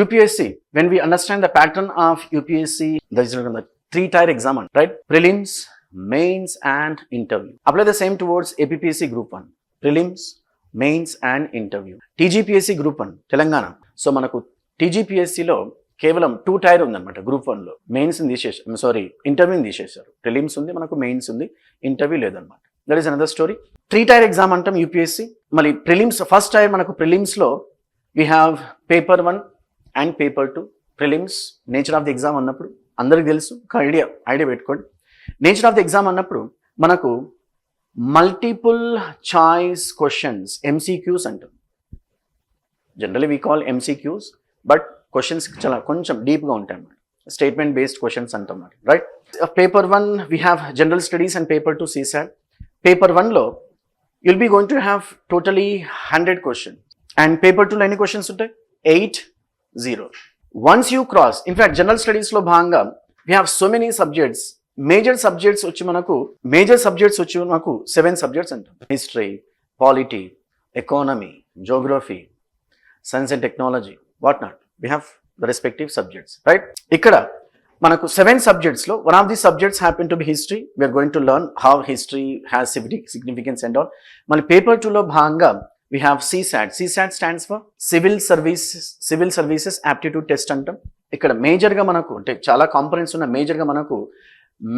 UPSC, when we understand the pattern of UPSC, there is the 3-tier exam, right? Prelims, mains and interview. Apply the same towards APPSC Group 1. Prelims, mains and interview. TGPSC Group 1, Telangana. So, manaku TGPSC lo కేవలం 2-tier ఉందన్నమాట group 1 లో. Mains తీసేసారు, sorry ఇంటర్వ్యూని తీసేశారు. Prelims ఉంది, మనకు mains ఉంది, interview లేదన్నమాట. That is another story. 3-tier exam అంటాం యూపీఎస్సీ. మళ్ళీ ప్రిలిమ్స్ ఫస్ట్ టైర్ మనకు ప్రిలిమ్స్ లో we have paper 1 and paper 2. Prelims nature of the exam అన్నప్పుడు అందరికి తెలుసు, ఒక ఐడియా పెట్టుకోండి. నేచర్ ఆఫ్ ది ఎగ్జామ్ అన్నప్పుడు మనకు మల్టిపుల్ చాయిస్ క్వశ్చన్స్, MCQs అంటాం. Generally we call MCQs, but questions చాలా కొంచెం డీప్గా ఉంటాయి అన్నమాట. స్టేట్మెంట్ బేస్డ్ క్వశ్చన్స్ అంటాం మరి, right? Paper 1 we have general studies and paper 2 CSAT. Paper 1లో you'll be going to have totally 100 questions and paper 2లో ఎన్ని క్వశ్చన్స్ ఉంటాయి? 8-0. Once you cross, in fact general స్టడీస్లో భాగంగా we have so many subjects. Major subjects వచ్చి మనకు 7 subjects అంటాం. History, polity, economy, geography, science and technology, what not. We have the respective subjects, right? Ikkada manaku 7 subjects lo one of the subjects happen to be history. We are going to learn how history has significance and all. Mali paper 2 lo bhanga we have CSAT. CSAT stands for Civil Services Aptitude Test antam. Ikkada major ga manaku ante chala components unna, major ga manaku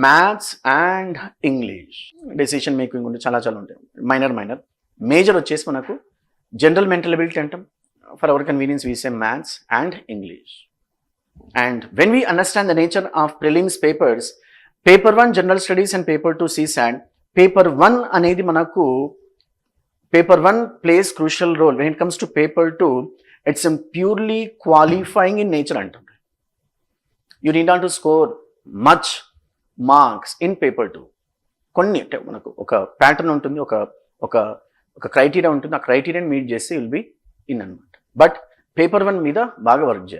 maths and English, decision making unde chala untayi. Minor major vachesi manaku general mental ability antam. For our convenience, we say maths and English. And when we understand the nature of prelims papers, paper 1 general studies and paper 2 CSAT, paper 1 anedi manaku, paper 1 plays crucial role. When it comes to paper 2, it's purely qualifying in nature. You need not to score much marks in paper 2. Konni manaku oka pattern untundi, oka criteria untundi. A criterion meet chesi will be in anamata. But paper 1 మీద బాగా work చేయాలి.